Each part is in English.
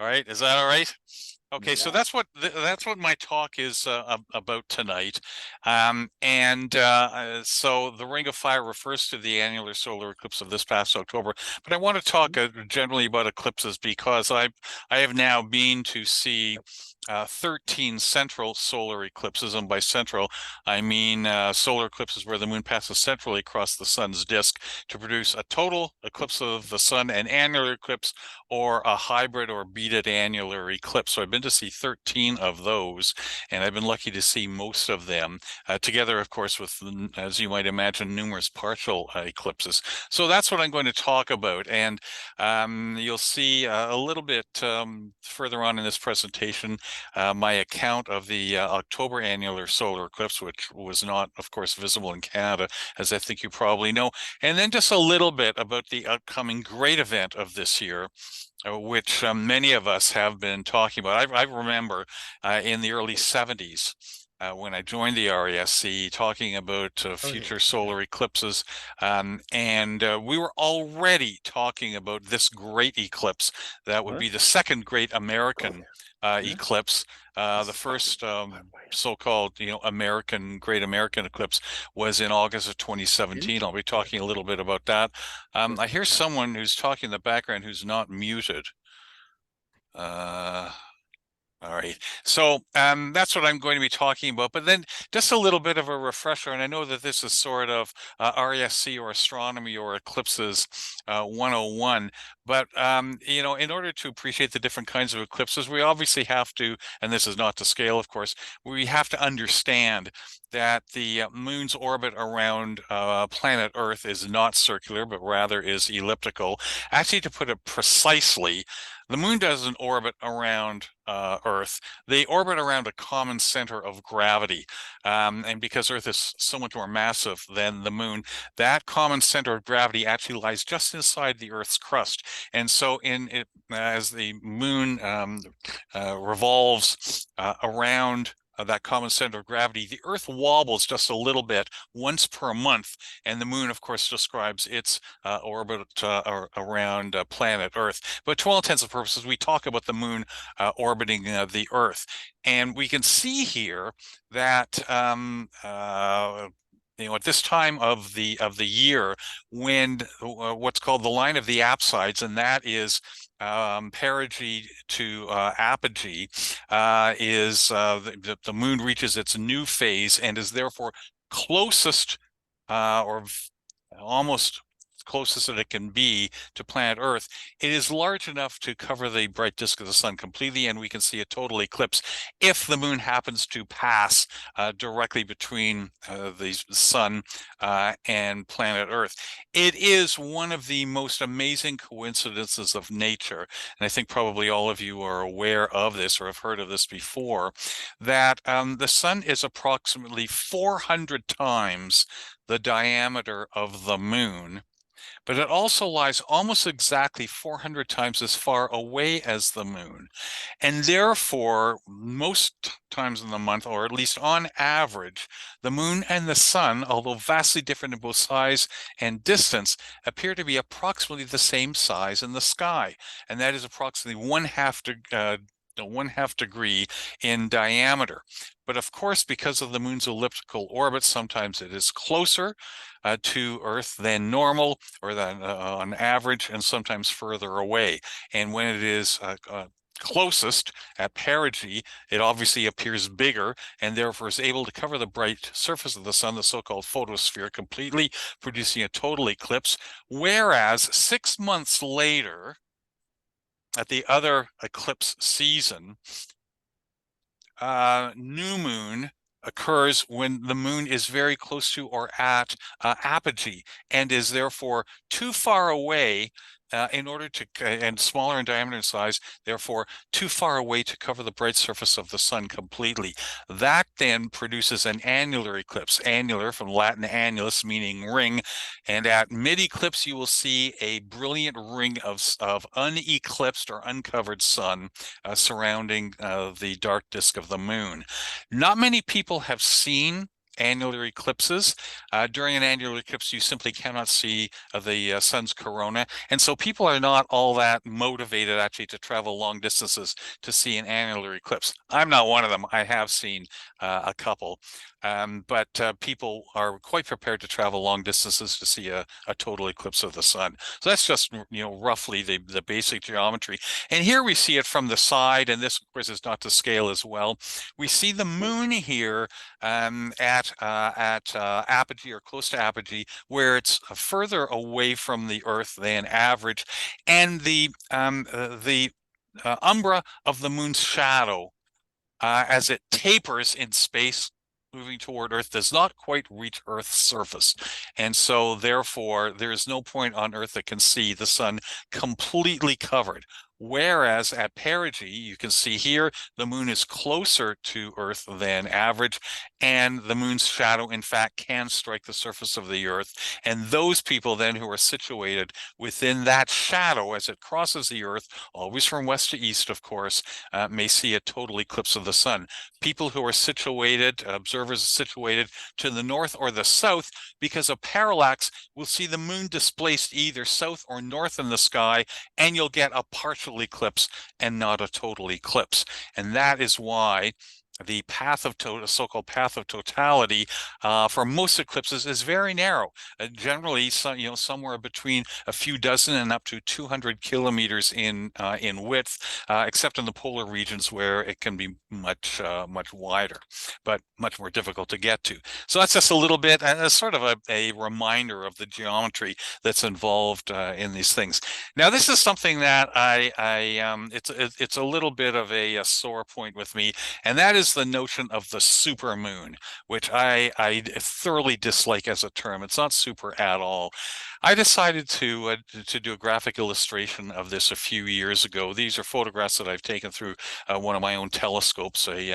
All right, is that all right? Okay, so that's what my talk is about tonight, so the Ring of Fire refers to the annular solar eclipse of this past October. But I want to talk generally about eclipses because I have now been to see 13 central solar eclipses, and by central I mean solar eclipses where the moon passes centrally across the sun's disk to produce a total eclipse of the sun, an annular eclipse, or a hybrid or beaded annular eclipse. So I've been to see 13 of those, and I've been lucky to see most of them, together, of course, with, as you might imagine, numerous partial eclipses. So that's what I'm going to talk about, and you'll see a little bit further on in this presentation my account of the October annular solar eclipse, which was not, of course, visible in Canada, as I think you probably know, and then just a little bit about the upcoming great event of this year, which many of us have been talking about. I remember in the early 70s when I joined the RASC talking about future solar eclipses, and we were already talking about this great eclipse that would be the second great American eclipse. The first so-called, Great American eclipse was in August of 2017. I'll be talking a little bit about that. I hear someone who's talking in the background who's not muted. All right, so that's what I'm going to be talking about, but then just a little bit of a refresher, and I know that this is sort of RASC or astronomy or eclipses 101, but in order to appreciate the different kinds of eclipses, we obviously have to, and this is not to scale, of course, we have to understand that the moon's orbit around planet Earth is not circular, but rather is elliptical. Actually, to put it precisely, the moon doesn't orbit around Earth. They orbit around a common center of gravity. And because Earth is so much more massive than the moon, that common center of gravity actually lies just inside the Earth's crust. And so as the moon revolves around that common center of gravity, the Earth wobbles just a little bit once per month, and the moon, of course, describes its orbit around planet Earth. But to all intents and purposes, we talk about the moon orbiting the Earth, and we can see here that at this time of the year, when what's called the line of the apsides, and that is perigee to apogee, is the moon reaches its new phase and is therefore closest or almost closest that it can be to planet Earth. It is large enough to cover the bright disk of the sun completely, and we can see a total eclipse if the moon happens to pass directly between the sun and planet Earth. It is one of the most amazing coincidences of nature, and I think probably all of you are aware of this or have heard of this before, that the sun is approximately 400 times the diameter of the moon, but it also lies almost exactly 400 times as far away as the moon. And therefore, most times in the month, or at least on average, the moon and the sun, although vastly different in both size and distance, appear to be approximately the same size in the sky. And that is approximately one half degree in diameter. But of course, because of the moon's elliptical orbit, sometimes it is closer to Earth than normal, or than on average, and sometimes further away. And when it is closest at perigee, it obviously appears bigger and therefore is able to cover the bright surface of the sun, the so-called photosphere, completely, producing a total eclipse. Whereas 6 months later, at the other eclipse season, new moon occurs when the moon is very close to or at apogee and is therefore too far away in order to, and smaller in diameter and size, therefore too far away to cover the bright surface of the sun completely. That then produces an annular eclipse. Annular from Latin annulus, meaning ring, and at mid-eclipse you will see a brilliant ring of uneclipsed or uncovered sun surrounding the dark disk of the moon. Not many people have seen annular eclipses. During an annular eclipse, you simply cannot see the sun's corona. And so people are not all that motivated actually to travel long distances to see an annular eclipse. I'm not one of them. I have seen a couple. But people are quite prepared to travel long distances to see a total eclipse of the sun. So that's just, roughly the basic geometry. And here we see it from the side, and this, of course, is not to scale as well. We see the moon here at apogee or close to apogee, where it's further away from the Earth than average, and the umbra of the moon's shadow as it tapers in space moving toward Earth does not quite reach Earth's surface. And so therefore, there is no point on Earth that can see the sun completely covered. Whereas at perigee, you can see here, the moon is closer to Earth than average, and the moon's shadow, in fact, can strike the surface of the Earth. And those people then who are situated within that shadow as it crosses the Earth, always from west to east, of course, may see a total eclipse of the sun. People who are situated, observers situated to the north or the south, because of parallax, will see the moon displaced either south or north in the sky, and you'll get a partial eclipse and not a total eclipse. And that is why the path of so-called path of totality for most eclipses is very narrow. Generally, somewhere between a few dozen and up to 200 kilometers in width, except in the polar regions where it can be much wider, but much more difficult to get to. So that's just a little bit, sort of a reminder of the geometry that's involved in these things. Now, this is something that it's a little bit of a sore point with me, and that is the notion of the supermoon, which I thoroughly dislike as a term. It's not super at all. I decided to do a graphic illustration of this a few years ago. These are photographs that I've taken through one of my own telescopes, a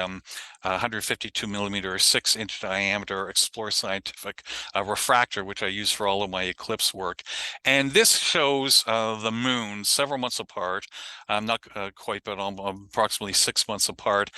152 millimeter or 6-inch diameter Explore Scientific refractor, which I use for all of my eclipse work. And this shows the moon several months apart, not quite, but approximately 6 months apart,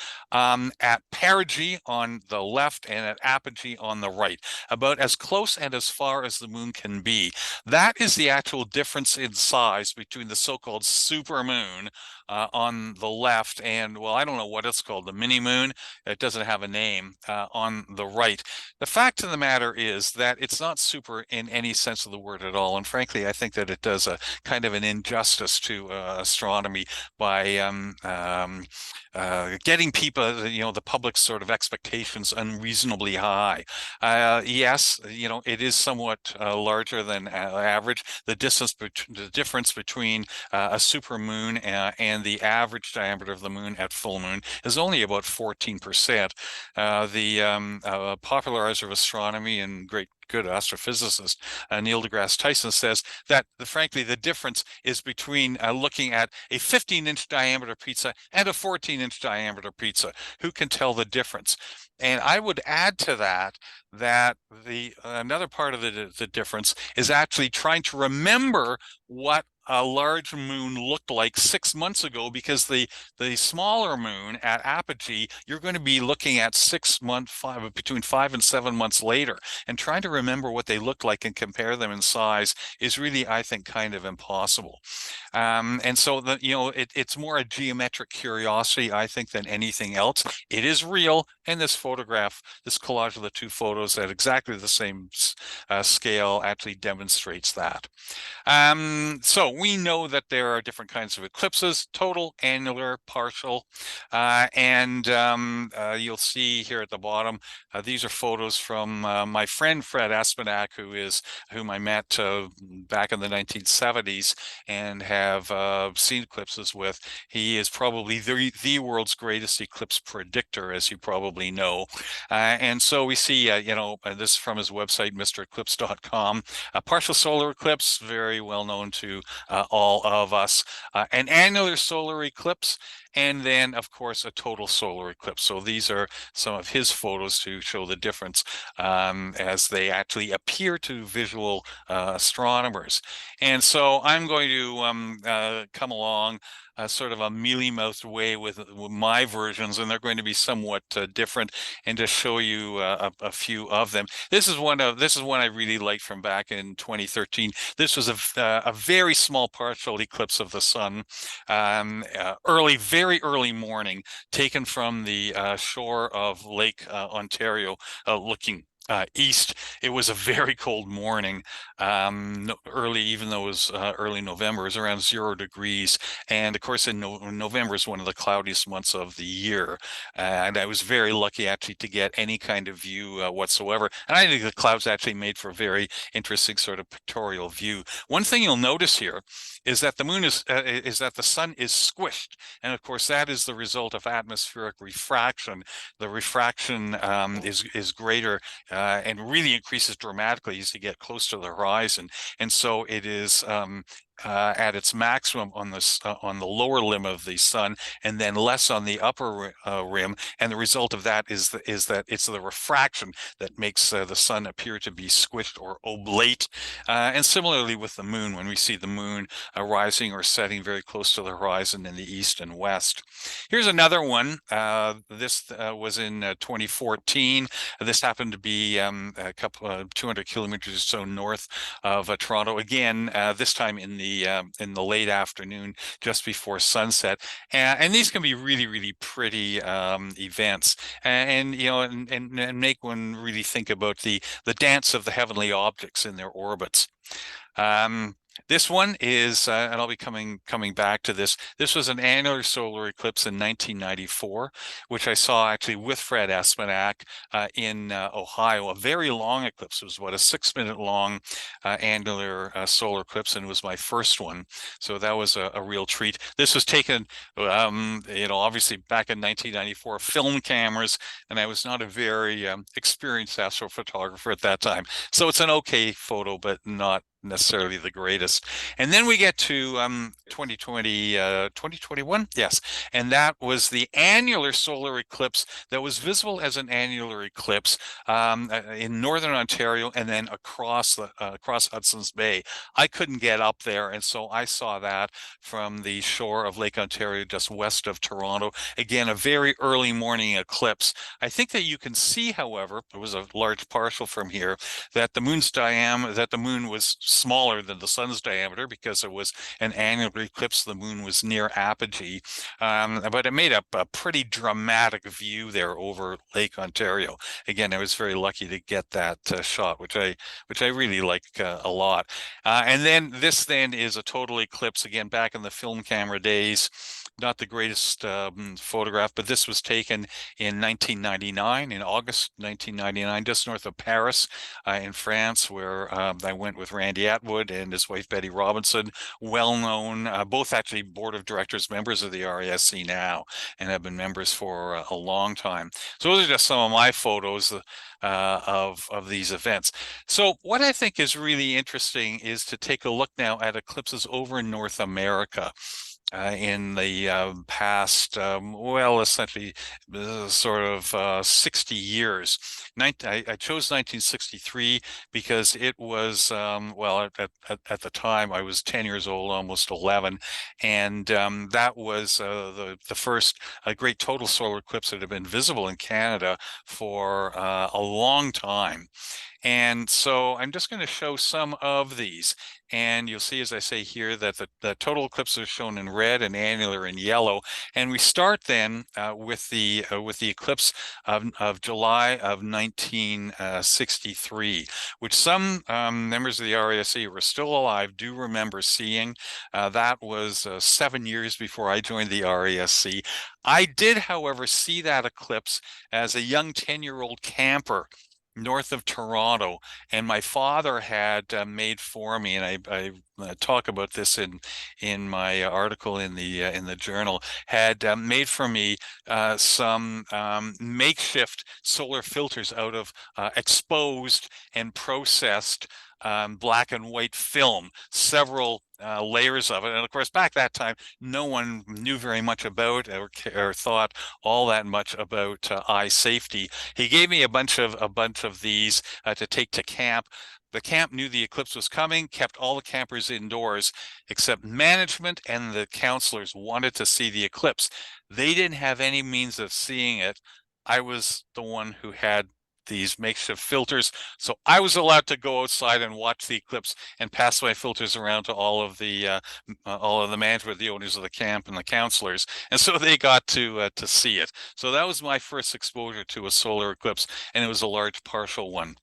at perigee on the left and at apogee on the right, about as close and as far as the moon can be. That is the actual difference in size between the so-called supermoon on the left and, well, I don't know what it's called, the mini moon. It doesn't have a name on the right. The fact of the matter is that it's not super in any sense of the word at all. And frankly, I think that it does a kind of an injustice to astronomy by getting people, the public's sort of expectations unreasonably high. Yes, it is somewhat larger than average. The difference between a supermoon and the average diameter of the moon at full moon is only about 14%. The popularizer of astronomy and good astrophysicist Neil deGrasse Tyson says that frankly the difference is between looking at a 15-inch diameter pizza and a 14-inch diameter pizza. Who can tell the difference? And I would add to that another part of the difference is actually trying to remember what a large moon looked like 6 months ago, because the smaller moon at apogee, you're going to be looking at between 5 and 7 months later, and trying to remember what they looked like and compare them in size is really, I think, kind of impossible. And so it's more a geometric curiosity, I think, than anything else. It is real, and this photograph, this collage of the two photos at exactly the same scale actually demonstrates that. So we know that there are different kinds of eclipses: total, annular, partial, and you'll see here at the bottom, these are photos from my friend Fred Espenak, whom I met back in the 1970s and have seen eclipses with. He is probably the world's greatest eclipse predictor, as you probably know. And so we see, this is from his website, mreclipse.com. A partial solar eclipse, very well known to all of us. An annular solar eclipse, and then, of course, a total solar eclipse. So these are some of his photos to show the difference as they actually appear to visual astronomers. And so I'm going to come along sort of a mealy-mouthed way with my versions, and they're going to be somewhat different, and to show you a few of them. This is one I really liked from back in 2013. This was a very small partial eclipse of the sun, very early morning, taken from the shore of Lake Ontario, looking east. It was a very cold morning, early, even though it was early November. It was around 0 degrees, and of course, in November is one of the cloudiest months of the year. And I was very lucky actually to get any kind of view whatsoever. And I think the clouds actually made for a very interesting sort of pictorial view. One thing you'll notice here is that the sun is squished, and of course that is the result of atmospheric refraction. The refraction is greater and really increases dramatically as you get close to the horizon, and so it is at its maximum on the lower limb of the sun, and then less on the upper rim. And the result of that is that it's the refraction that makes the sun appear to be squished or oblate. And similarly with the moon, when we see the moon rising or setting very close to the horizon in the east and west. Here's another one. This was in 2014. This happened to be a couple 200 kilometers or so north of Toronto. Again, this time in the late afternoon, just before sunset, and these can be really, really pretty events, and you know, and make one really think about the dance of the heavenly objects in their orbits. This one is, and I'll be coming back to this. This was an annular solar eclipse in 1994, which I saw actually with Fred Espenak in Ohio. A very long eclipse. It was what, a 6-minute long annular solar eclipse, and it was my first one. So that was a real treat. This was taken, you know, obviously back in 1994, film cameras, and I was not a very experienced astrophotographer at that time. So it's an okay photo, but not necessarily the greatest. And then we get to 2021, yes, and that was the annular solar eclipse that was visible as an annular eclipse in northern Ontario, and then across Hudson's Bay. I couldn't get up there, and so I saw that from the shore of Lake Ontario, just west of Toronto. Again, a very early morning eclipse. I think that you can see, however, it was a large partial from here, that the moon was smaller than the sun's diameter because it was an annular eclipse. The moon was near apogee, but it made a pretty dramatic view there over Lake Ontario. Again, I was very lucky to get that shot, which I really like a lot. And then this then is a total eclipse, again back in the film camera days. Not the greatest photograph, but this was taken in 1999, in August 1999, just north of Paris in France, where I went with Randy Atwood and his wife Betty Robinson, well-known, both actually board of directors members of the RASC now, and have been members for a long time. So those are just some of my photos of these events. So what I think is really interesting is to take a look now at eclipses over in North America. In the past, well, essentially sort of 60 years. I chose 1963 because it was, well, at the time I was 10 years old, almost 11, and that was the first great total solar eclipse that had been visible in Canada for a long time. And so I'm just going to show some of these. And you'll see, as I say here, that the total eclipses are shown in red and annular in yellow. And we start then with the eclipse of July of 1963, which some members of the RASC who are still alive do remember seeing. That was 7 years before I joined the RASC. I did, however, see that eclipse as a young 10-year-old camper north of Toronto, and my father had made for me, and I talk about this in my article in the journal, had made for me some makeshift solar filters out of exposed and processed black and white film, several layers of it. And of course, back that time, no one knew very much about or thought all that much about eye safety. He gave me a bunch of these to take to camp. The camp knew the eclipse was coming, kept all the campers indoors, except management and the counselors wanted to see the eclipse. They didn't have any means of seeing it. I was the one who had these makeshift filters, so I was allowed to go outside and watch the eclipse and pass my filters around to all of the management, the owners of the camp, and the counselors, and so they got to see it. So that was my first exposure to a solar eclipse, and it was a large partial one.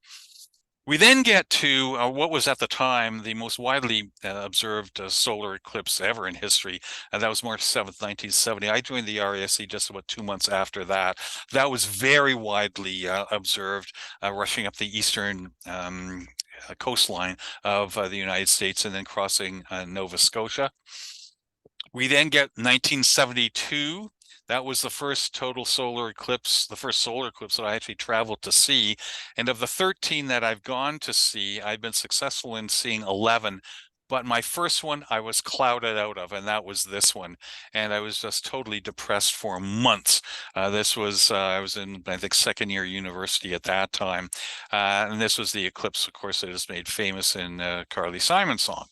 We then get to what was at the time the most widely observed solar eclipse ever in history. That was March 7th, 1970. I joined the RASC just about 2 months after that. That was very widely observed, rushing up the eastern coastline of the United States and then crossing Nova Scotia. We then get 1972. That was the first total solar eclipse, the first solar eclipse that I actually traveled to see. And of the 13 that I've gone to see, I've been successful in seeing 11. But my first one I was clouded out of, and that was this one. And I was just totally depressed for months. This was, I was in, I think, second year university at that time. And this was the eclipse, of course, that is made famous in Carly Simon's song.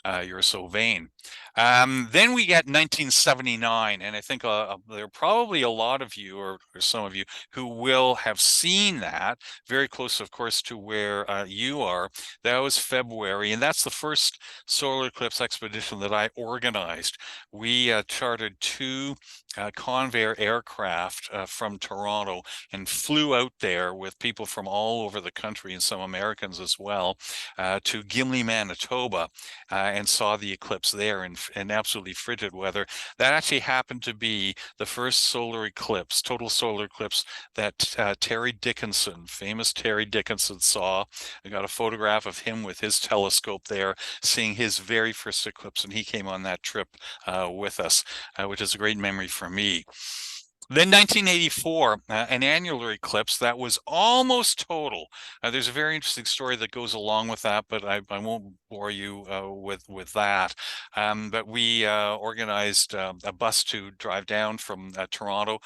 You're so vain. Then we get 1979, and I think there are probably a lot of you, or some of you, who will have seen that, very close, of course, to where you are. That was February, and that's the first solar eclipse expedition that I organized. We chartered two Convair aircraft from Toronto and flew out there with people from all over the country and some Americans as well to Gimli, Manitoba, and saw the eclipse there in absolutely frigid weather. That actually happened to be the first solar eclipse, total solar eclipse, that Terry Dickinson, famous Terry Dickinson, saw. I got a photograph of him with his telescope there, seeing his very first eclipse, and he came on that trip with us, which is a great memory for me. Then 1984, an annular eclipse that was almost total. There's a very interesting story that goes along with that, but I won't bore you with that. But we organized a bus to drive down from Toronto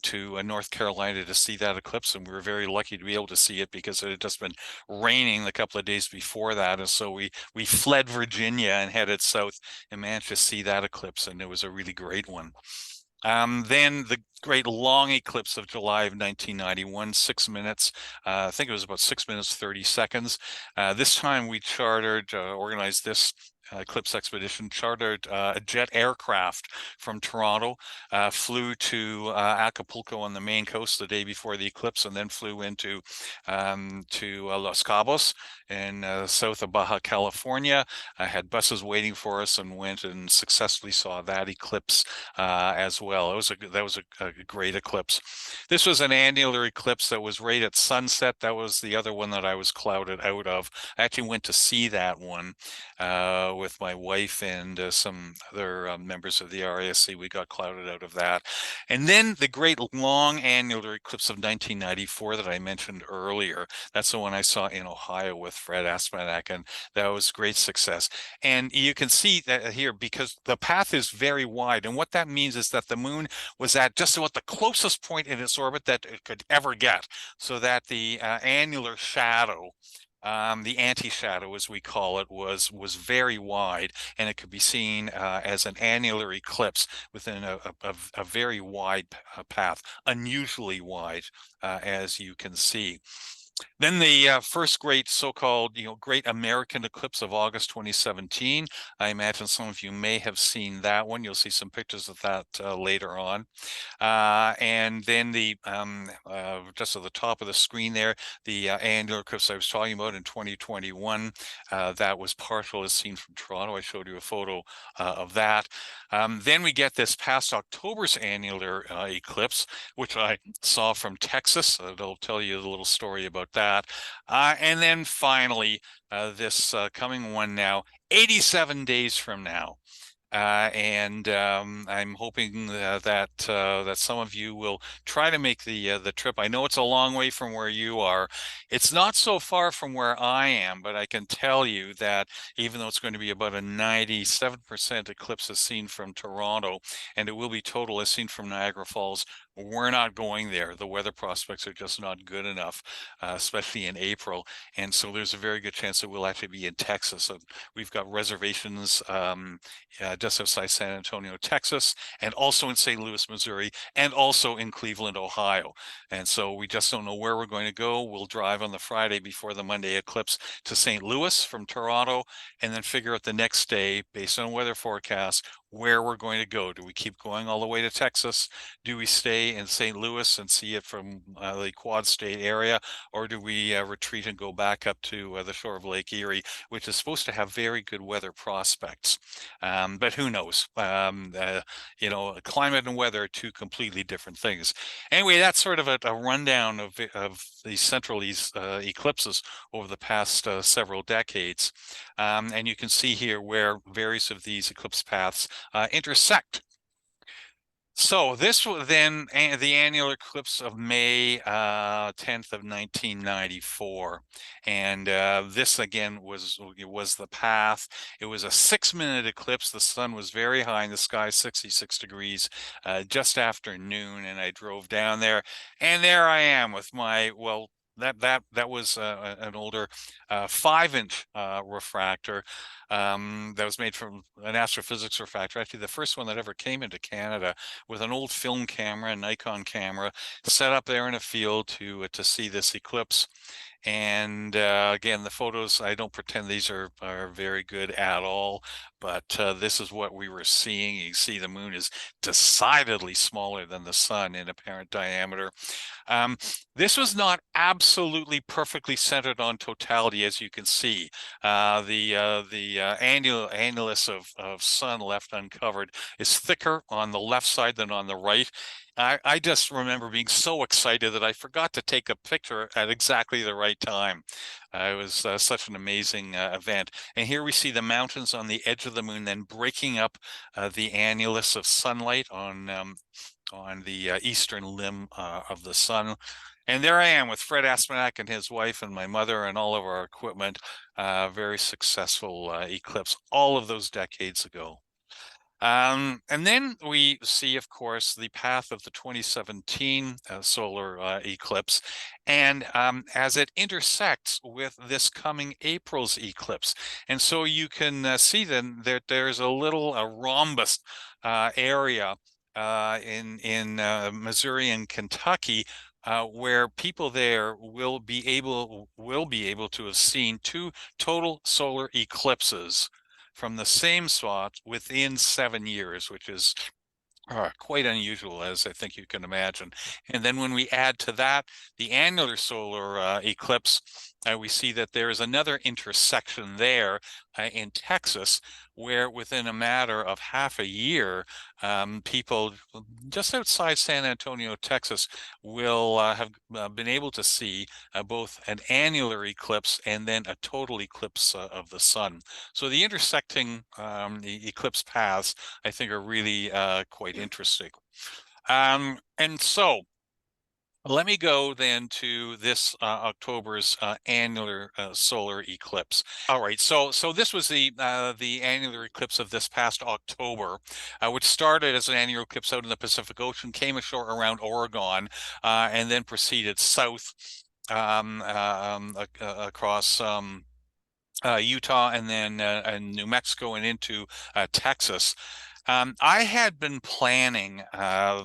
to North Carolina to see that eclipse, and we were very lucky to be able to see it because it had just been raining a couple of days before that, and so we fled Virginia and headed south and managed to see that eclipse, and it was a really great one. Then the great long eclipse of July of 1991, 6 minutes. I think it was about 6 minutes, 30 seconds. This time we chartered, organized this eclipse expedition, chartered a jet aircraft from Toronto, flew to Acapulco on the Maine coast the day before the eclipse, and then flew into to Los Cabos in south of Baja California. I had buses waiting for us and went and successfully saw that eclipse as well. That was a great eclipse. This was an annular eclipse that was right at sunset. That was the other one that I was clouded out of. I actually went to see that one with my wife and some other members of the RASC. We got clouded out of that. And then the great long annular eclipse of 1994 that I mentioned earlier. That's the one I saw in Ohio with Fred Aspanak, and that was great success. And you can see that here because the path is very wide. And what that means is that the moon was at just about the closest point in its orbit that it could ever get, so that the annular shadow, the anti-shadow, as we call it, was very wide, and it could be seen as an annular eclipse within a very wide path, unusually wide, as you can see. Then the first great so-called, great American eclipse of August 2017. I imagine some of you may have seen that one. You'll see some pictures of that later on. And then just at the top of the screen there, the annular eclipse I was talking about in 2021, that was partial as seen from Toronto. I showed you a photo of that. Then we get this past October's annular eclipse, which I saw from Texas. I'll tell you a little story about that. And then finally, this coming one now, 87 days from now. And I'm hoping that some of you will try to make the trip. I know it's a long way from where you are. It's not so far from where I am, but I can tell you that even though it's going to be about a 97% eclipse as seen from Toronto, and it will be total as seen from Niagara Falls, we're not going there. The weather prospects are just not good enough, especially in April. And so there's a very good chance that we'll actually be in Texas. So we've got reservations just outside San Antonio, Texas, and also in St. Louis, Missouri, and also in Cleveland, Ohio. And so we just don't know where we're going to go. We'll drive on the Friday before the Monday eclipse to St. Louis from Toronto, and then figure out the next day, based on weather forecasts, where we're going to go. Do we keep going all the way to Texas? Do we stay in St. Louis and see it from the Quad State area, or do we retreat and go back up to the shore of Lake Erie, which is supposed to have very good weather prospects? But who knows? Climate and weather are two completely different things. Anyway, that's sort of a rundown of these central eclipses over the past several decades. And you can see here where various of these eclipse paths intersect. So this was then the annular eclipse of May 10th of 1994, and this again was the path. It was a 6-minute eclipse. The sun was very high in the sky, 66 degrees, just after noon, and I drove down there, and there I am with my that was an older 5-inch refractor that was made from an astrophysics refractor. Actually, the first one that ever came into Canada, with an old film camera, a Nikon camera, set up there in a field to see this eclipse. And again, the photos, I don't pretend these are very good at all, but this is what we were seeing. You see the moon is decidedly smaller than the sun in apparent diameter. This was not absolutely perfectly centered on totality, as you can see. The annulus of sun left uncovered is thicker on the left side than on the right. I just remember being so excited that I forgot to take a picture at exactly the right time. It was such an amazing event. And here we see the mountains on the edge of the moon then breaking up the annulus of sunlight on the eastern limb of the sun. And there I am with Fred Aspanak and his wife and my mother and all of our equipment. Very successful eclipse all of those decades ago. And then we see, of course, the path of the 2017 solar eclipse, and as it intersects with this coming April's eclipse. And so you can see then that there's a little rhombus area in Missouri and Kentucky, where people there will be able to have seen 2 total solar eclipses from the same spot within 7 years, which is quite unusual, as I think you can imagine. And then when we add to that the annular solar eclipse, we see that there is another intersection there in Texas, where within a matter of half a year, people just outside San Antonio, Texas, will have been able to see both an annular eclipse and then a total eclipse of the sun. So the intersecting the eclipse paths, I think, are really quite interesting. And so let me go then to this October's annular solar eclipse. All right, so this was the annular eclipse of this past October, which started as an annular eclipse out in the Pacific Ocean, came ashore around Oregon, and then proceeded south across Utah, and then and New Mexico, and into Texas. I had been planning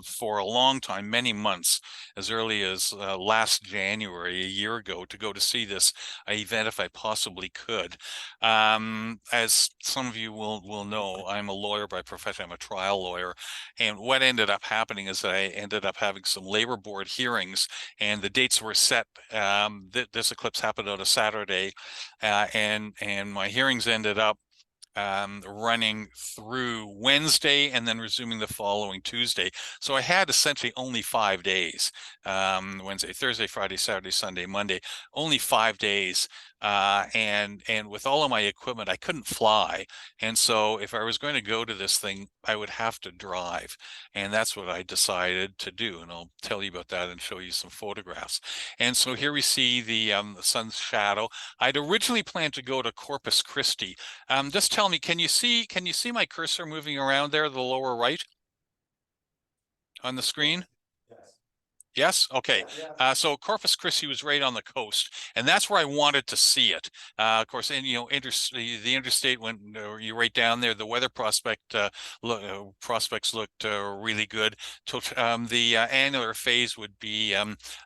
for a long time, many months, as early as last January, a year ago, to go to see this event if I possibly could. As some of you will know, I'm a lawyer by profession. I'm a trial lawyer. And what ended up happening is that I ended up having some labor board hearings, and the dates were set. This eclipse happened on a Saturday, and my hearings ended up running through Wednesday and then resuming the following Tuesday. So I had essentially only 5 days, Wednesday, Thursday, Friday, Saturday, Sunday, Monday, only 5 days and with all of my equipment, I couldn't fly. And so if I was going to go to this thing, I would have to drive. And that's what I decided to do. And I'll tell you about that and show you some photographs. And so here we see the sun's shadow. I'd originally planned to go to Corpus Christi. Just tell me, can you see my cursor moving around there, the lower right on the screen? Yes. Okay. So Corpus Christi was right on the coast, and that's where I wanted to see it. Of course, and the interstate went you right down there. The weather prospects looked really good. The annular phase would be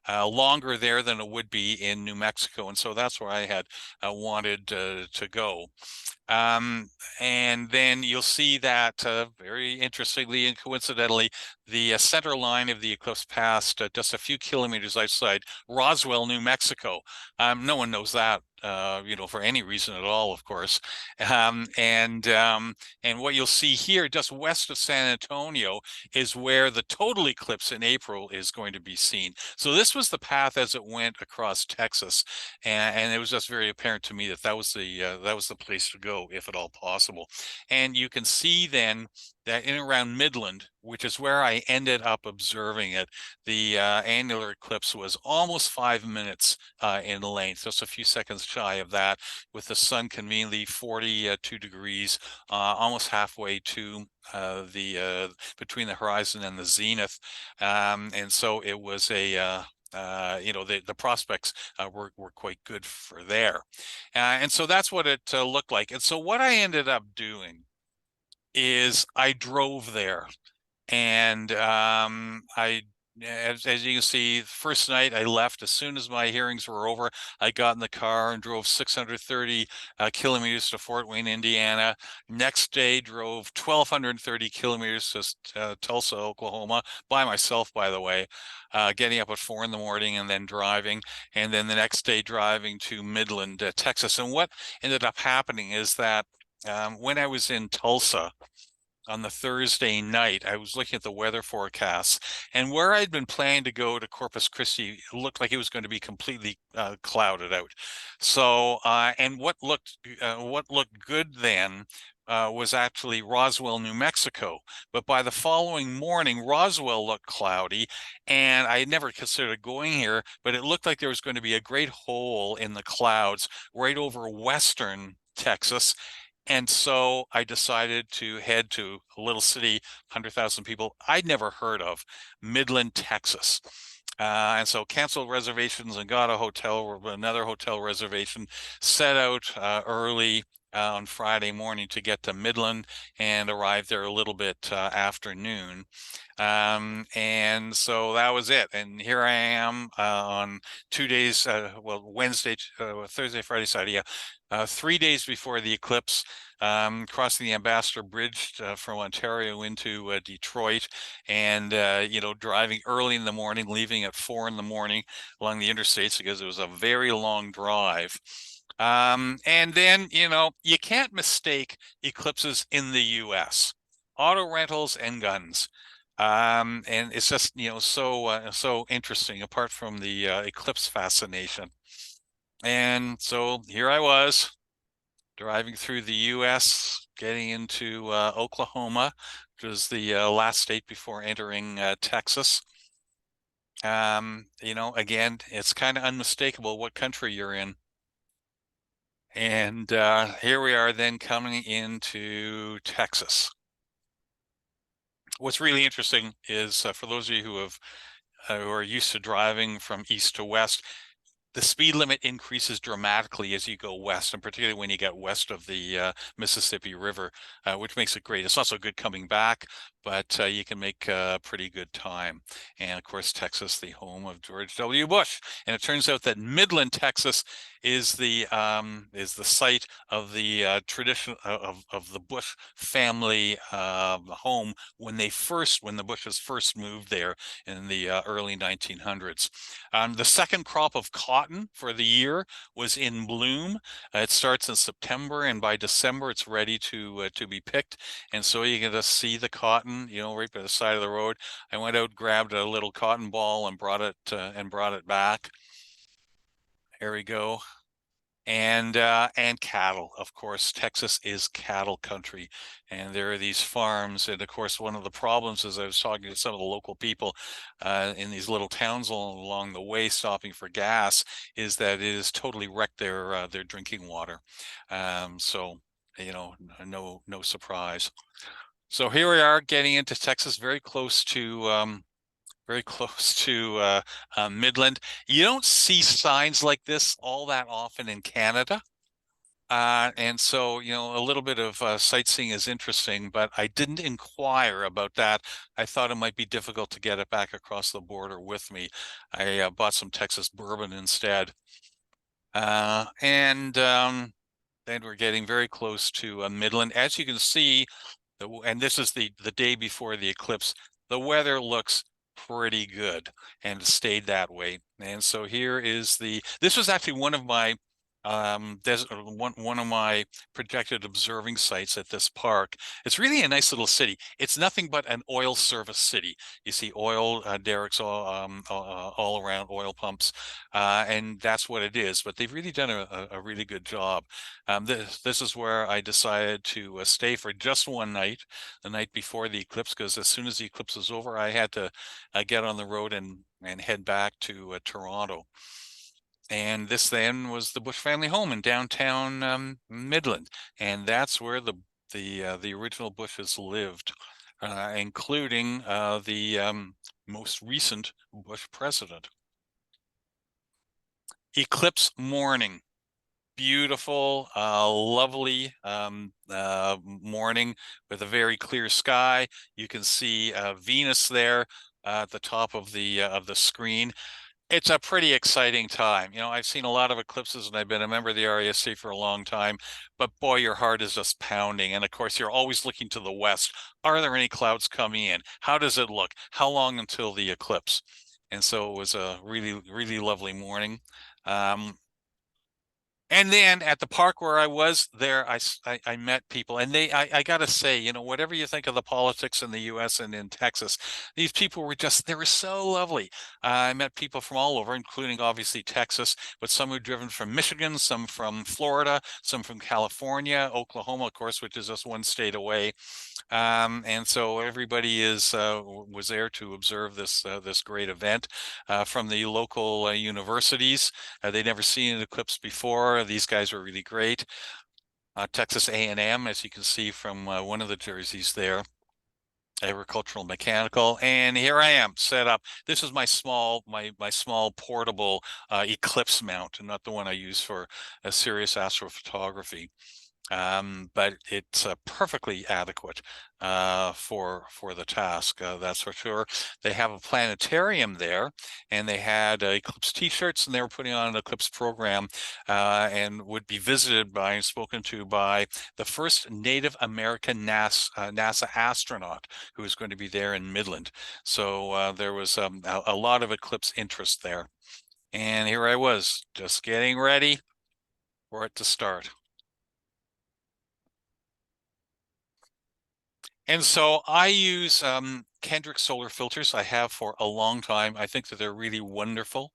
longer there than it would be in New Mexico, and so that's where I had wanted to go. Um, and then you'll see that very interestingly and coincidentally, the center line of the eclipse passed just a few kilometers outside Roswell, New Mexico. No one knows that, for any reason at all, of course. And what you'll see here, just west of San Antonio, is where the total eclipse in April is going to be seen. So this was the path as it went across Texas, and it was just very apparent to me that that was the place to go if at all possible. And you can see then that in around Midland, which is where I ended up observing it, the annular eclipse was almost 5 minutes in length, just a few seconds shy of that, with the sun conveniently 42 degrees, almost halfway to the between the horizon and the zenith. And so it was the prospects were quite good for there. And so that's what it looked like. And so what I ended up doing is I drove there, and as you can see, first night I left as soon as my hearings were over. I got in the car and drove 630 kilometers to Fort Wayne, Indiana. Next day, drove 1,230 kilometers to Tulsa, Oklahoma, by myself, by the way, getting up at 4 in the morning and then driving. And then the next day, driving to Midland, Texas. And what ended up happening is that when I was in Tulsa on the Thursday night, I was looking at the weather forecasts, and where I'd been planning to go to Corpus Christi, it looked like it was going to be completely clouded out. So, and what looked good then was actually Roswell, New Mexico. But by the following morning, Roswell looked cloudy, and I had never considered going here, but it looked like there was going to be a great hole in the clouds right over western Texas. And so I decided to head to a little city, 100,000 people I'd never heard of, Midland, Texas. And so canceled reservations and got another hotel reservation, set out early on Friday morning to get to Midland and arrived there a little bit after noon. And so that was it. And here I am on 2 days, Wednesday, Thursday, Friday, Saturday, yeah. 3 days before the eclipse, crossing the Ambassador Bridge from Ontario into Detroit, and driving early in the morning, leaving at 4 in the morning along the interstates because it was a very long drive. And then you can't mistake eclipses in the U.S. Auto rentals and guns. And it's just so interesting apart from the eclipse fascination. And so here I was driving through the U.S., getting into Oklahoma, which was the last state before entering Texas. Again, it's kind of unmistakable what country you're in. And here we are then coming into Texas. What's really interesting is for those of you who are used to driving from east to west, the speed limit increases dramatically as you go west, and particularly when you get west of the Mississippi River, which makes it great. It's not so good coming back, but you can make pretty good time. And of course, Texas, the home of George W. Bush. And it turns out that Midland, Texas, is the site of the tradition of the Bush family home when the Bushes first moved there in the early 1900s. The second crop of cotton for the year was in bloom. It starts in September, and by December it's ready to be picked. And so you get to see the cotton, right by the side of the road. I went out, grabbed a little cotton ball, and brought it back. Here we go. and cattle. Of course, Texas is cattle country, and there are these farms. And of course, one of the problems, as I was talking to some of the local people in these little towns along the way, stopping for gas, is that it has totally wrecked their drinking water. So you know, no surprise. So here we are getting into Texas, very close to Midland. You don't see signs like this all that often in Canada. And so, you know, a little bit of sightseeing is interesting, but I didn't inquire about that. I thought it might be difficult to get it back across the border with me. I bought some Texas bourbon instead. And then we're getting very close to Midland. As you can see, and this is the day before the eclipse, the weather looks pretty good and it stayed that way. And so here is this was actually one of my one of my projected observing sites at this park. It's really a nice little city. It's nothing but an oil service city. You see oil derricks all around, oil pumps, and that's what it is. But they've really done a really good job. This is where I decided to stay for just one night, the night before the eclipse, because as soon as the eclipse was over, I had to get on the road and head back to Toronto. And this then was the Bush family home in downtown Midland, and that's where the original Bushes lived, including the most recent Bush president. Eclipse morning. Beautiful, lovely morning with a very clear sky. You can see Venus there at the top of the screen. It's a pretty exciting time. You know, I've seen a lot of eclipses and I've been a member of the RASC for a long time, but boy, your heart is just pounding. And of course, you're always looking to the west. Are there any clouds coming in? How does it look? How long until the eclipse? And so it was a really, really lovely morning. And then at the park where I was there, I met people, and I got to say, you know, whatever you think of the politics in the U.S. and in Texas, these people they were so lovely. I met people from all over, including obviously Texas, but some who'd driven from Michigan, some from Florida, some from California, Oklahoma, of course, which is just one state away. And so everybody was there to observe this great event from the local universities. They'd never seen an eclipse before. These guys were really great. Texas A&M, as you can see from one of the jerseys there, agricultural mechanical, and here I am set up. This is my small portable eclipse mount, and not the one I use for serious astrophotography. But it's perfectly adequate for the task, that's for sure. They have a planetarium there, and they had Eclipse t-shirts, and they were putting on an Eclipse program and would be visited by and spoken to by the first Native American NASA astronaut who was going to be there in Midland. So there was a lot of Eclipse interest there. And here I was, just getting ready for it to start. And so I use Kendrick solar filters. I have for a long time. I think that they're really wonderful.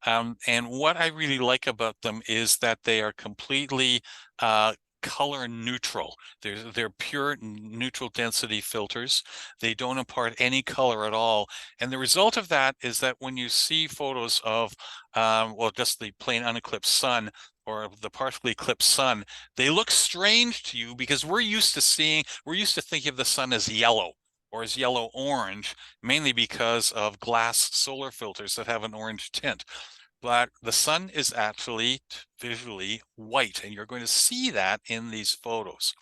And what I really like about them is that they are completely color neutral. They're pure neutral density filters. They don't impart any color at all. And the result of that is that when you see photos of, well, just the plain uneclipsed sun or the partially eclipsed sun, they look strange to you because we're used to thinking of the sun as yellow or as yellow orange, mainly because of glass solar filters that have an orange tint. But the sun is actually visually white, and you're going to see that in these photos.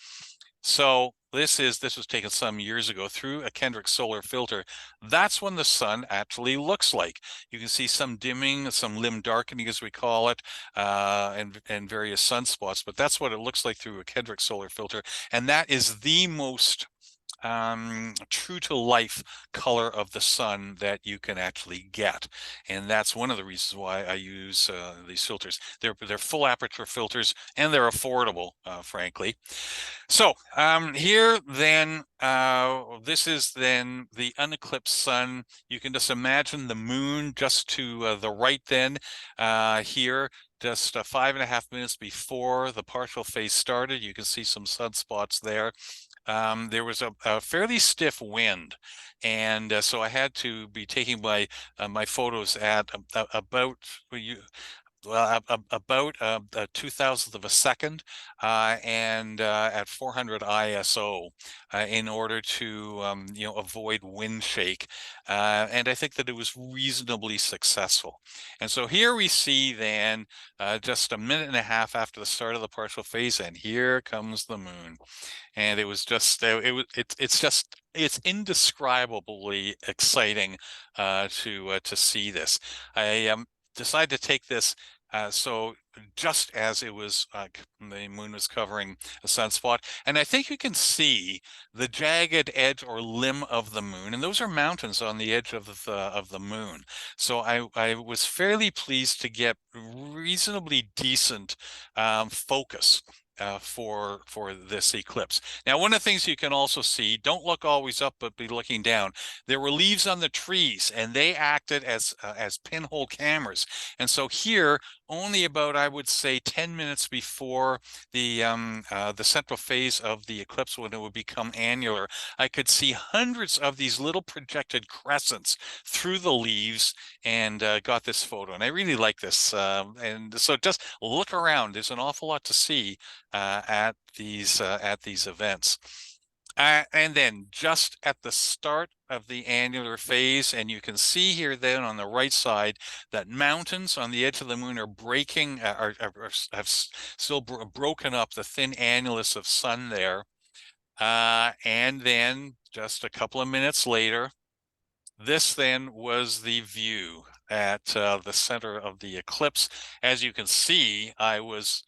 So this was taken some years ago through a Kendrick solar filter. That's when the sun actually looks like. You can see some dimming, some limb darkening, as we call it, and various sunspots. But that's what it looks like through a Kendrick solar filter, and that is the most true to life color of the sun that you can actually get. And that's one of the reasons why I use these filters. They're full aperture filters, and they're affordable, frankly. So here then, this is then the uneclipsed sun. You can just imagine the moon just to the right then here. just 5.5 minutes before the partial phase started. You can see some sunspots there. There was a fairly stiff wind, and so I had to be taking my photos at about about a 2,000th of a second, and at 400 ISO, in order to avoid wind shake. And I think that it was reasonably successful. And so here we see then just a minute and a half after the start of the partial phase, and here comes the moon. And it was just it's indescribably exciting to see this. I decided to take this so just as it was the moon was covering a sunspot, and I think you can see the jagged edge or limb of the moon, and those are mountains on the edge of the moon. So I was fairly pleased to get reasonably decent focus for this eclipse. Now, one of the things you can also see, don't look always up, but be looking down. There were leaves on the trees, and they acted as pinhole cameras. And so here, only about, I would say, 10 minutes before the central phase of the eclipse, when it would become annular, I could see hundreds of these little projected crescents through the leaves, and got this photo. And I really like this. And so just look around. There's an awful lot to see at these events. And then just at the start of the annular phase, and you can see here then on the right side that mountains on the edge of the moon are breaking, have still broken up the thin annulus of sun there. And then just a couple of minutes later, this then was the view at the center of the eclipse. As you can see, I was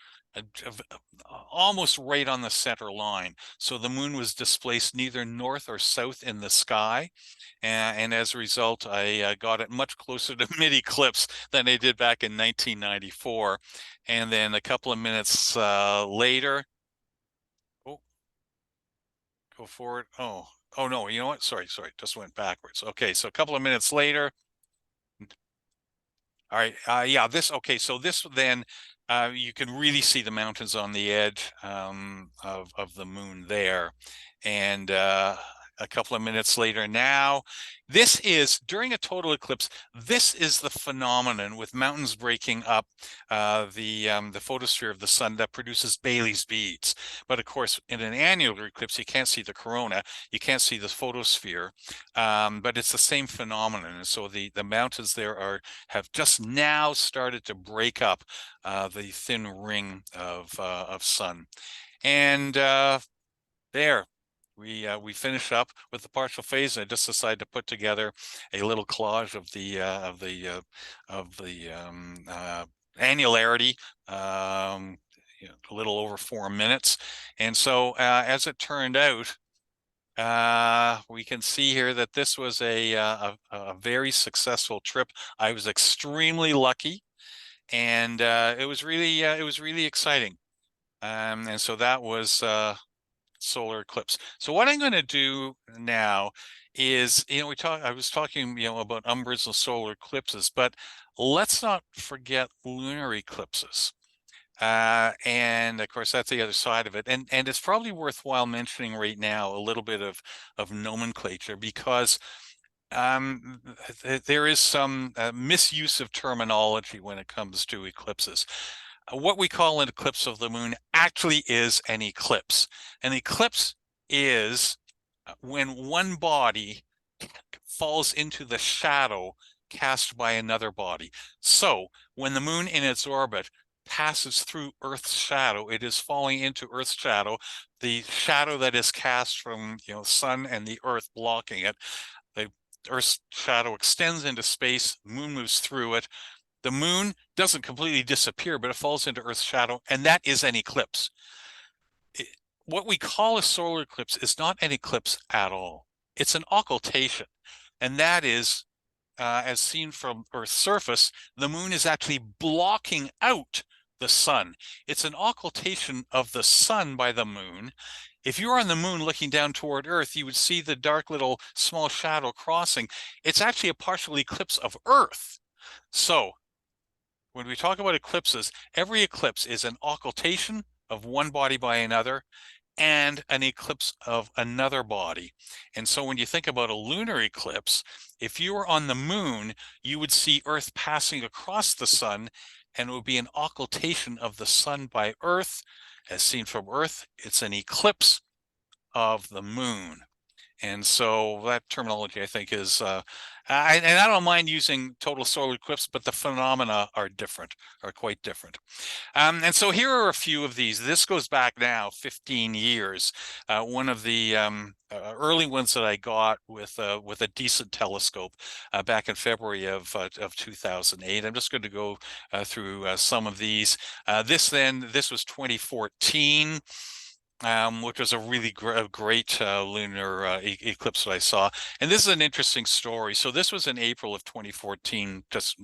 almost right on the center line. So the moon was displaced neither north or south in the sky. And as a result, I got it much closer to mid-eclipse than I did back in 1994. And then a couple of minutes later, oh, go forward. Oh no, you know what? Sorry, just went backwards. Okay, so a couple of minutes later. All right, yeah, okay, so this then, you can really see the mountains on the edge of the moon there. And a couple of minutes later now, this is, during a total eclipse, this is the phenomenon with mountains breaking up the photosphere of the sun that produces Bailey's beads. But of course, in an annular eclipse, you can't see the corona, you can't see the photosphere, but it's the same phenomenon. And so the mountains there have just now started to break up the thin ring of sun. And there, we finish up with the partial phase. I just decided to put together a little collage of the annularity, a little over 4 minutes. And so as it turned out, we can see here that this was a very successful trip. I was extremely lucky, and it was really exciting. And so that was solar eclipse. So what I'm going to do now is, I was talking, about umbrage and solar eclipses, but let's not forget lunar eclipses. And of course, that's the other side of it. And it's probably worthwhile mentioning right now a little bit of nomenclature, because there is some misuse of terminology when it comes to eclipses. What we call an eclipse of the moon actually is an eclipse. An eclipse is when one body falls into the shadow cast by another body. So when the moon in its orbit passes through Earth's shadow, it is falling into Earth's shadow, the shadow that is cast from sun and the Earth blocking it. The Earth's shadow extends into space, the moon moves through it. The moon doesn't completely disappear, but it falls into Earth's shadow, and that is an eclipse. What we call a solar eclipse is not an eclipse at all. It's an occultation, and that is, as seen from Earth's surface, the moon is actually blocking out the sun. It's an occultation of the sun by the moon. If you're on the moon looking down toward Earth, you would see the dark little small shadow crossing. It's actually a partial eclipse of Earth. So when we talk about eclipses, every eclipse is an occultation of one body by another and an eclipse of another body. And so when you think about a lunar eclipse, if you were on the moon, you would see Earth passing across the sun, and it would be an occultation of the sun by Earth. As seen from Earth, it's an eclipse of the moon. And so that terminology, I think, is, and I don't mind using total solar eclipse, but the phenomena are different, are quite different. And so here are a few of these. This goes back now 15 years. One of the early ones that I got with a decent telescope back in February of 2008. I'm just going to go through some of these. This was 2014. Which was a really great lunar eclipse that I saw. And this is an interesting story. So this was in April of 2014, just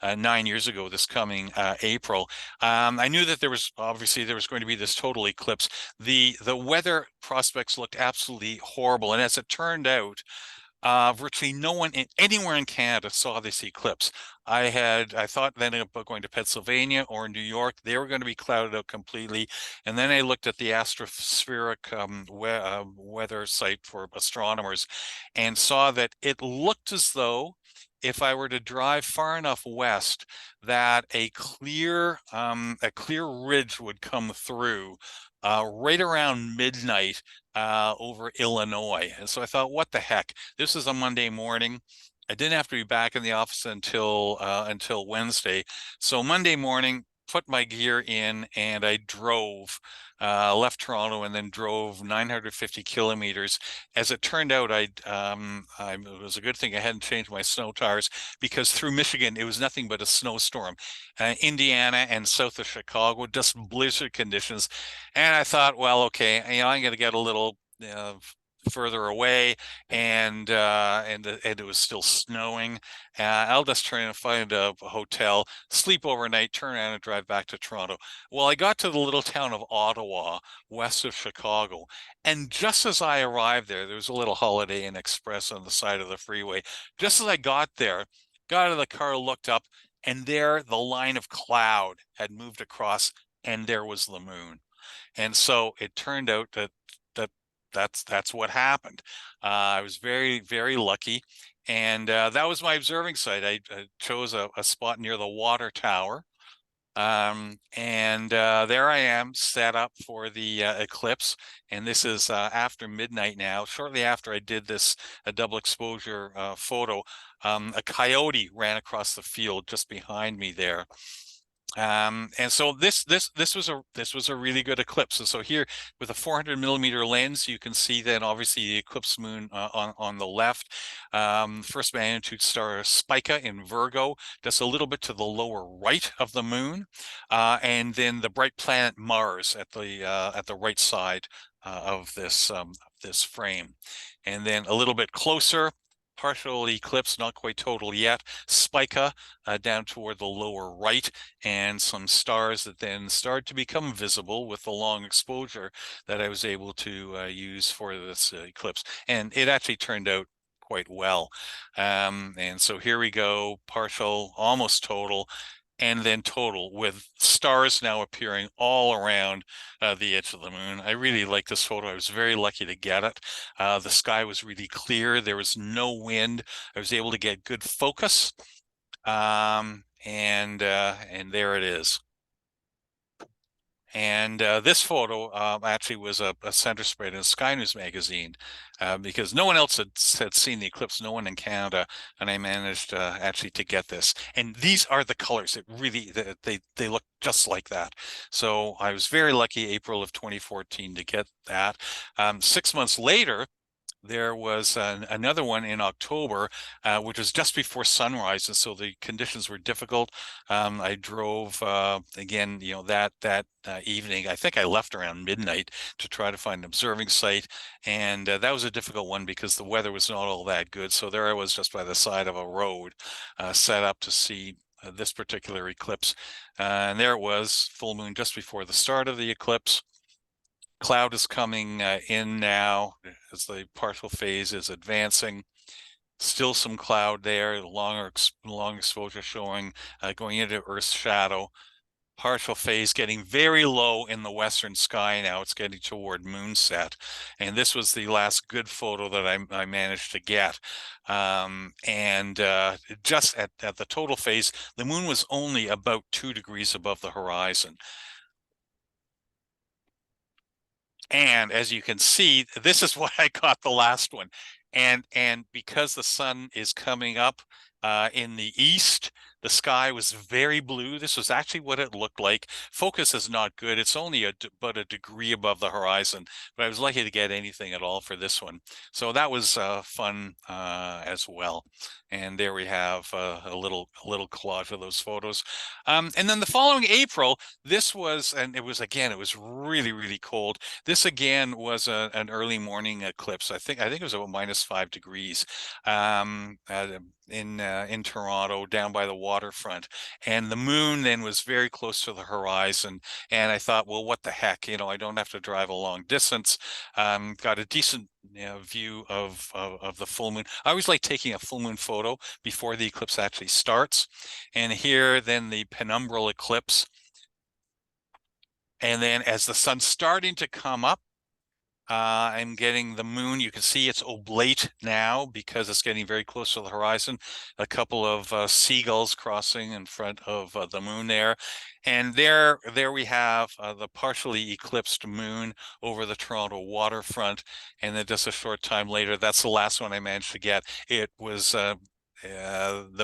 9 years ago, this coming April. I knew that there was going to be this total eclipse. The weather prospects looked absolutely horrible. And as it turned out, virtually no one anywhere in Canada saw this eclipse. I thought then about going to Pennsylvania or New York. They were going to be clouded out completely. And then I looked at the astrophysical weather site for astronomers and saw that it looked as though if I were to drive far enough west, that a clear ridge would come through right around midnight over Illinois. And so I thought, what the heck? This is a Monday morning. I didn't have to be back in the office until Wednesday. So Monday morning, put my gear in and I drove, left Toronto and then drove 950 kilometers. As it turned out, it was a good thing I hadn't changed my snow tires, because through Michigan, it was nothing but a snowstorm. Indiana and south of Chicago, just blizzard conditions. And I thought, well, okay, I'm going to get a little further away, and it was still snowing. I'll just try and find a hotel, sleep overnight, turn around and drive back to Toronto. Well, I got to the little town of Ottawa, west of Chicago, and just as I arrived there was a little Holiday Inn Express on the side of the freeway. Just as I got there, got out of the car, looked up, and there the line of cloud had moved across, and there was the moon. And so it turned out that's what happened. I was very, very lucky. And that was my observing site. I chose a spot near the water tower. And there I am, set up for the eclipse. And this is after midnight now. Shortly after I did this double exposure photo, a coyote ran across the field just behind me there. And so this was a really good eclipse. And so here with a 400 millimeter lens, you can see then obviously the eclipse moon on the left. First magnitude star Spica in Virgo, just a little bit to the lower right of the moon, and then the bright planet Mars at the right side of this frame. And then a little bit closer, partial eclipse, not quite total yet, Spica down toward the lower right, and some stars that then start to become visible with the long exposure that I was able to use for this eclipse. And it actually turned out quite well. And so here we go, partial, almost total, and then total, with stars now appearing all around the edge of the moon. I really like this photo. I was very lucky to get it. The sky was really clear. There was no wind. I was able to get good focus. And there it is. And this photo actually was a center spread in Sky News magazine, because no one else had seen the eclipse, no one in Canada, and I managed actually to get this. And these are the colors. It really, they look just like that. So I was very lucky, April of 2014, to get that. 6 months later, there was another one in October, which was just before sunrise, and so the conditions were difficult. I drove again, that evening. I think I left around midnight to try to find an observing site, and that was a difficult one because the weather was not all that good. So there I was, just by the side of a road, set up to see this particular eclipse, and there it was, full moon just before the start of the eclipse. Cloud is coming in now as the partial phase is advancing. Still some cloud there, long exposure showing going into Earth's shadow. Partial phase getting very low in the western sky now. It's getting toward moonset. And this was the last good photo that I managed to get. And just at the total phase, the moon was only about 2 degrees above the horizon. And as you can see, this is why I got the last one. And because the sun is coming up in the east, the sky was very blue. This was actually what it looked like. Focus is not good. It's only about a degree above the horizon, but I was lucky to get anything at all for this one. So that was fun as well. And there we have a little collage of those photos. And then the following April, this was, and it was again, it was really, really cold. This again was an early morning eclipse. I think it was about -5 degrees in Toronto, down by the waterfront, and the moon then was very close to the horizon. And I thought, well, what the heck? I don't have to drive a long distance. Got a decent view of the full moon. I always like taking a full moon photo before the eclipse actually starts. And here, then the penumbral eclipse. And then as the sun's starting to come up, I'm getting the moon. You can see it's oblate now because it's getting very close to the horizon. A couple of seagulls crossing in front of the moon there. And there we have the partially eclipsed moon over the Toronto waterfront. And then just a short time later, that's the last one I managed to get. It was the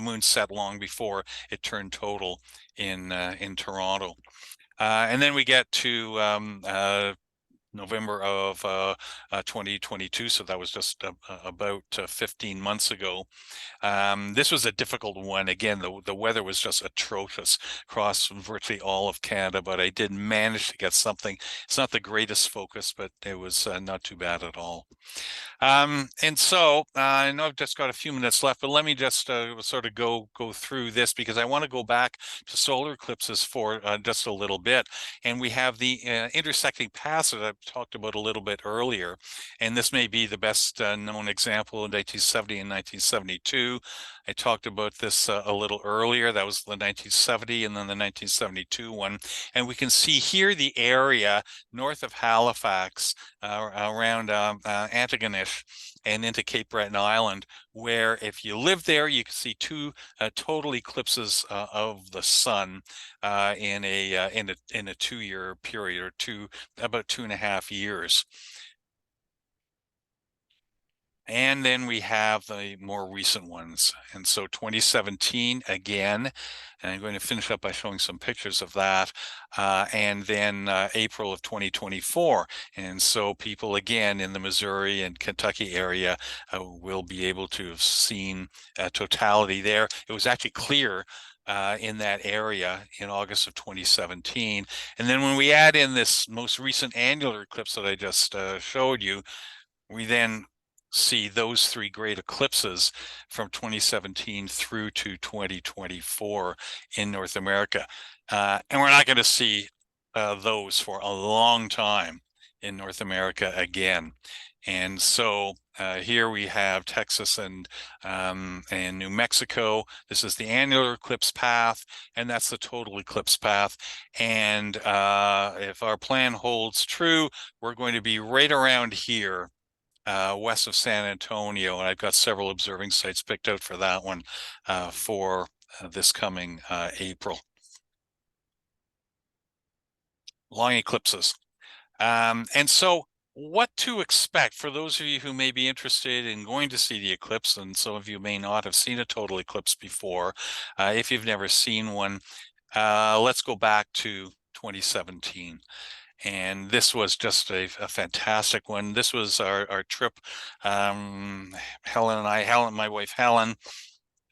moon set long before it turned total in Toronto. And then we get to November of 2022, so that was just about 15 months ago. This was a difficult one. Again, the weather was just atrocious across virtually all of Canada, but I did manage to get something. It's not the greatest focus, but it was not too bad at all. And so I know I've just got a few minutes left, but let me just sort of go through this because I want to go back to solar eclipses for just a little bit. And we have the intersecting paths that I've talked about a little bit earlier. And this may be the best known example in 1970 and 1972. I talked about this a little earlier. That was the 1970 and then the 1972 one. And we can see here the area north of Halifax around Antigonish and into Cape Breton Island, where if you live there, you can see two total eclipses of the sun in a 2-year period, or about 2.5 years. And then we have the more recent ones. And so 2017 again, and I'm going to finish up by showing some pictures of that. And then April of 2024. And so people again in the Missouri and Kentucky area will be able to have seen totality there. It was actually clear in that area in August of 2017. And then when we add in this most recent annular eclipse that I just showed you, we then see those 3 great eclipses from 2017 through to 2024 in North America. And we're not going to see those for a long time in North America again. And so here we have Texas and New Mexico. This is the annular eclipse path, and that's the total eclipse path. And if our plan holds true, we're going to be right around here west of San Antonio, and I've got several observing sites picked out for that one for this coming April. Long eclipses. And so what to expect for those of you who may be interested in going to see the eclipse, and some of you may not have seen a total eclipse before. If you've never seen one, let's go back to 2017. And this was just a fantastic one. This was our trip. Helen, my wife Helen,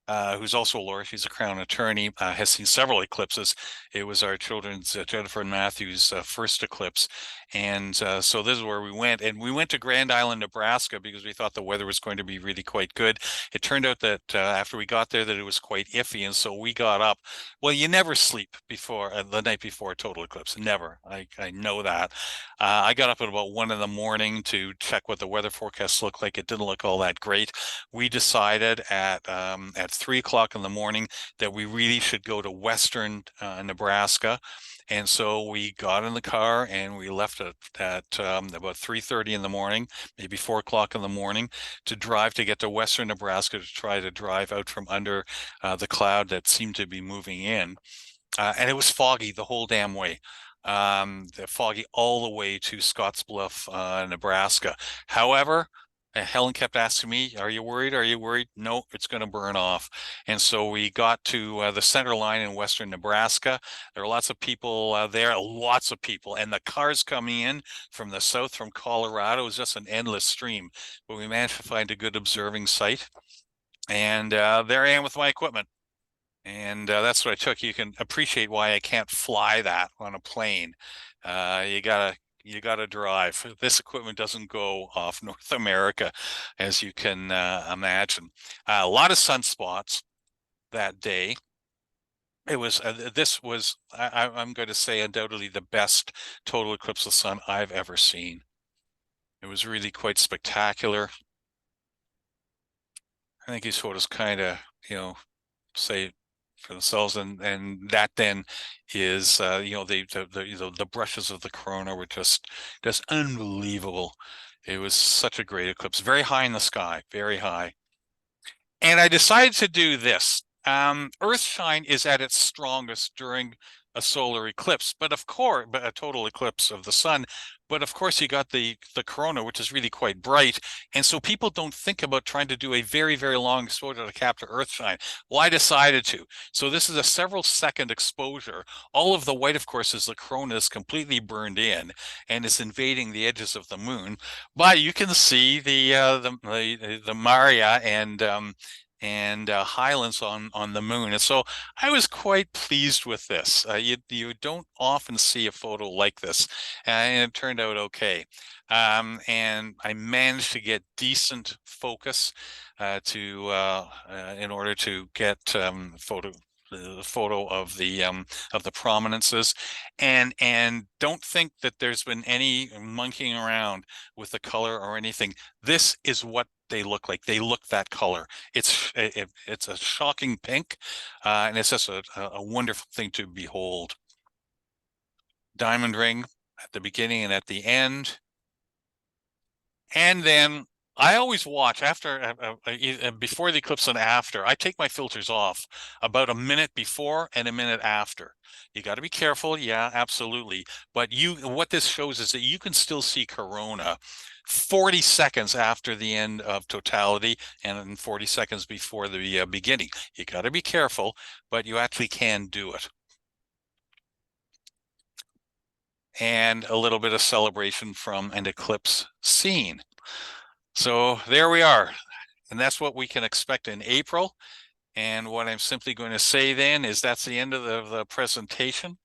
who's also a lawyer. She's a Crown attorney, has seen several eclipses. It was our children's, Jennifer and Matthew's first eclipse. And so this is where we went. And we went to Grand Island, Nebraska, because we thought the weather was going to be really quite good. It turned out that after we got there that it was quite iffy. And so we got up. Well, you never sleep before the night before a total eclipse. Never. I know that. I got up at about 1 in the morning to check what the weather forecast looked like. It didn't look all that great. We decided at 3 o'clock in the morning that we really should go to western Nebraska. And so we got in the car and we left at about 3:30 in the morning, maybe 4 o'clock in the morning, to drive to get to western Nebraska to try to drive out from under the cloud that seemed to be moving in. And it was foggy the whole damn way. Foggy all the way to Scottsbluff, Nebraska. However, Helen kept asking me, "Are you worried? Are you worried?" No, it's going to burn off. And so we got to the center line in western Nebraska. There were lots of people there, lots of people, and the cars coming in from the south, from Colorado, was just an endless stream. But we managed to find a good observing site, and there I am with my equipment. And that's what I took. You can appreciate why I can't fly that on a plane. You gotta drive. This equipment doesn't go off North America, as you can imagine. A lot of sunspots that day. It was this was I'm going to say undoubtedly the best total eclipse of the sun I've ever seen. It was really quite spectacular. I think these photos kind of, say for themselves, and that then is the brushes of the corona were just unbelievable. It was such a great eclipse, very high in the sky, very high. And I decided to do this. Earthshine is at its strongest during a solar eclipse, but a total eclipse of the sun. But of course, you got the corona, which is really quite bright, and so people don't think about trying to do a very, very long exposure to capture Earthshine. Well, I decided to. So this is a several second exposure. All of the white, of course, is the corona is completely burned in and is invading the edges of the moon. But you can see the Maria and Highlands on the moon. And so I was quite pleased with this. You don't often see a photo like this, and it turned out okay. And I managed to get decent focus in order to get the photo of the prominences, and don't think that there's been any monkeying around with the color or anything. This is what they look like. They look that color. It's a shocking pink, and it's just a wonderful thing to behold. Diamond ring at the beginning and at the end. And then I always watch after, before the eclipse and after. I take my filters off about a minute before and a minute after. You got to be careful, yeah, absolutely. But what this shows is that you can still see corona 40 seconds after the end of totality and 40 seconds before the beginning. You got to be careful, but you actually can do it. And a little bit of celebration from an eclipse scene. So there we are. And that's what we can expect in April. And what I'm simply going to say then is that's the end of the presentation.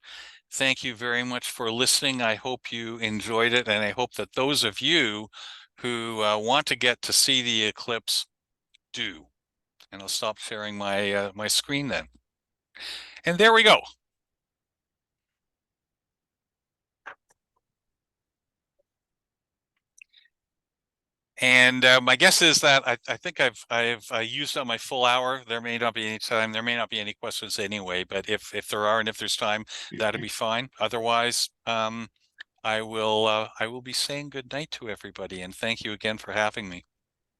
Thank you very much for listening. I hope you enjoyed it, and I hope that those of you who want to get to see the eclipse do. And I'll stop sharing my screen then. And there we go. And my guess is that I think I've used up my full hour. There may not be any time. There may not be any questions anyway. But if there are, and if there's time, that'd be fine. Otherwise, I will be saying good night to everybody, and thank you again for having me.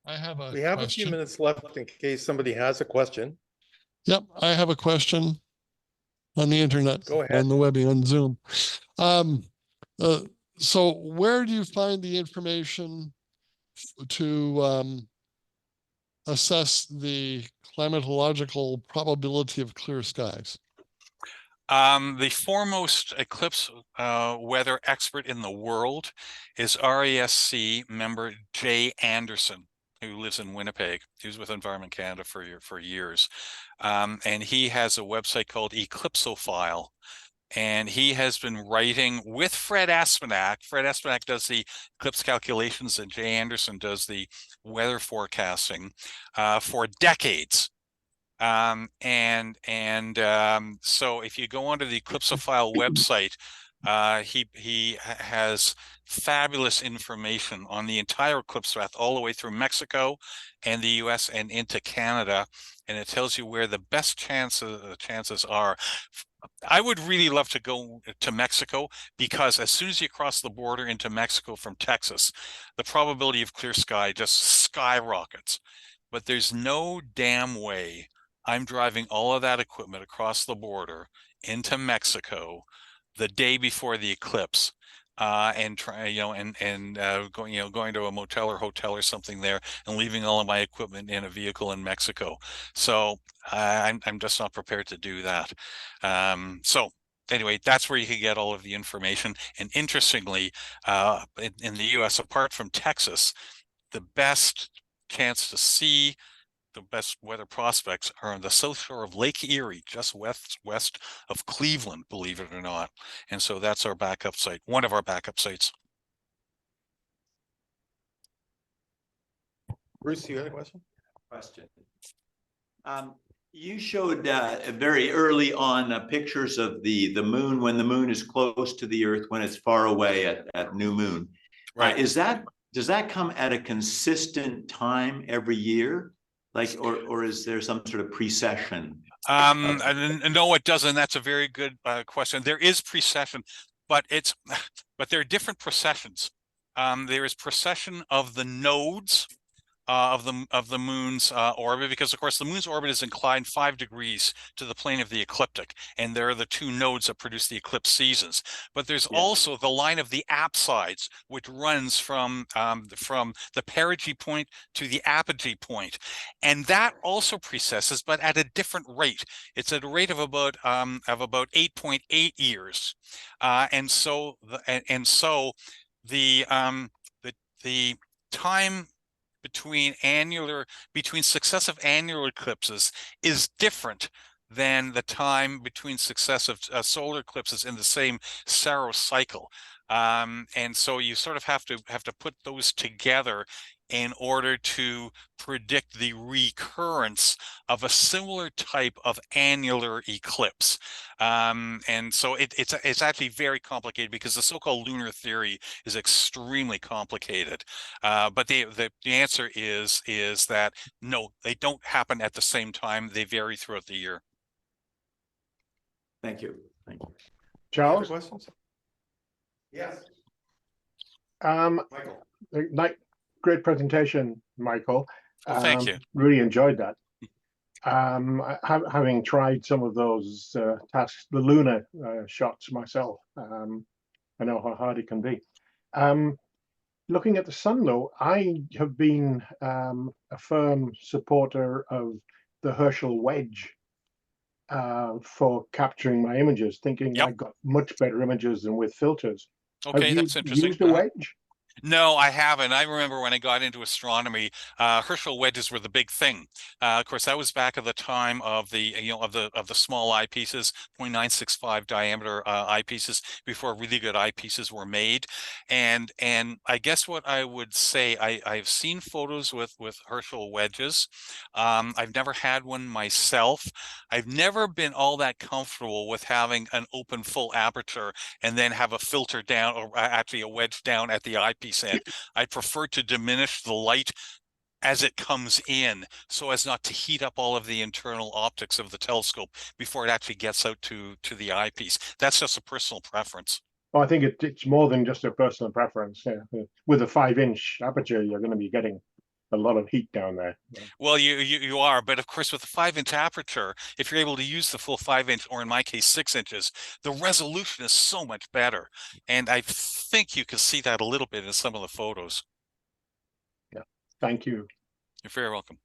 I have a We have a question. few minutes left in case somebody has a question. Yep, I have a question on the internet, Go ahead. on the web, on Zoom. So where do you find the information to assess the climatological probability of clear skies? The foremost eclipse weather expert in the world is RASC member Jay Anderson. who lives in Winnipeg. He was with Environment Canada for years. And he has a website called Eclipsophile. And he has been writing with Fred Aspenak. Fred Aspenak does the eclipse calculations, and Jay Anderson does the weather forecasting for decades. So if you go onto the Eclipsophile website, he has fabulous information on the entire eclipse path all the way through Mexico and the US and into Canada, and it tells you where the best chances are. I would really love to go to Mexico, because as soon as you cross the border into Mexico from Texas, the probability of clear sky just skyrockets. But there's no damn way I'm driving all of that equipment across the border into Mexico the day before the eclipse, and try, going to a motel or hotel or something there and leaving all of my equipment in a vehicle in Mexico. So I'm just not prepared to do that. So anyway, that's where you can get all of the information. And interestingly, in the US, apart from Texas, the best chance to see the best weather prospects are on the south shore of Lake Erie, just west of Cleveland, believe it or not. And so that's our backup site, one of our backup sites. Bruce, you had a question? You showed very early on pictures of the moon when the moon is close to the Earth, when it's far away at new moon. Right. Does that come at a consistent time every year? Like, or is there some sort of precession? No, it doesn't. That's a very good question. There is precession, but there are different precessions. There is precession of the nodes of the moon's orbit, because of course the moon's orbit is inclined 5 degrees to the plane of the ecliptic, and there are the two nodes that produce the eclipse seasons. But there's also the line of the apsides, which runs from the perigee point to the apogee point, and that also precesses, but at a different rate. It's at a rate of about 8.8 years, and so the time between successive annular eclipses is different than the time between successive solar eclipses in the same Saros cycle, and so you sort of have to put those together in order to predict the recurrence of a similar type of annular eclipse. And so it's actually very complicated, because the so-called lunar theory is extremely complicated. But the answer is that no, they don't happen at the same time. They vary throughout the year. Thank you. Thank you. Charles? Questions? Yes. Michael. Great presentation, Michael. Well, thank you. Really enjoyed that. Having tried some of those tasks, the lunar shots myself, I know how hard it can be. Looking at the sun, though, I have been a firm supporter of the Herschel wedge for capturing my images, thinking I got much better images than with filters. Okay, that's interesting. Used a wedge? No, I haven't. I remember when I got into astronomy, Herschel wedges were the big thing. Of course, that was back at the time of the small eyepieces, 0.965 diameter eyepieces, before really good eyepieces were made. And I guess what I would say, I've seen photos with Herschel wedges. I've never had one myself. I've never been all that comfortable with having an open full aperture and then have a filter down, or actually a wedge down at the eyepiece end. I prefer to diminish the light as it comes in, so as not to heat up all of the internal optics of the telescope before it actually gets out to the eyepiece. That's just a personal preference. Well, I think it's more than just a personal preference. Yeah. With a 5-inch aperture, you're going to be getting a lot of heat down there. Well, you are, but of course with a 5-inch aperture, if you're able to use the full 5-inch, or in my case 6 inches, the resolution is so much better. And I think you can see that a little bit in some of the photos. Yeah, thank you. You're very welcome.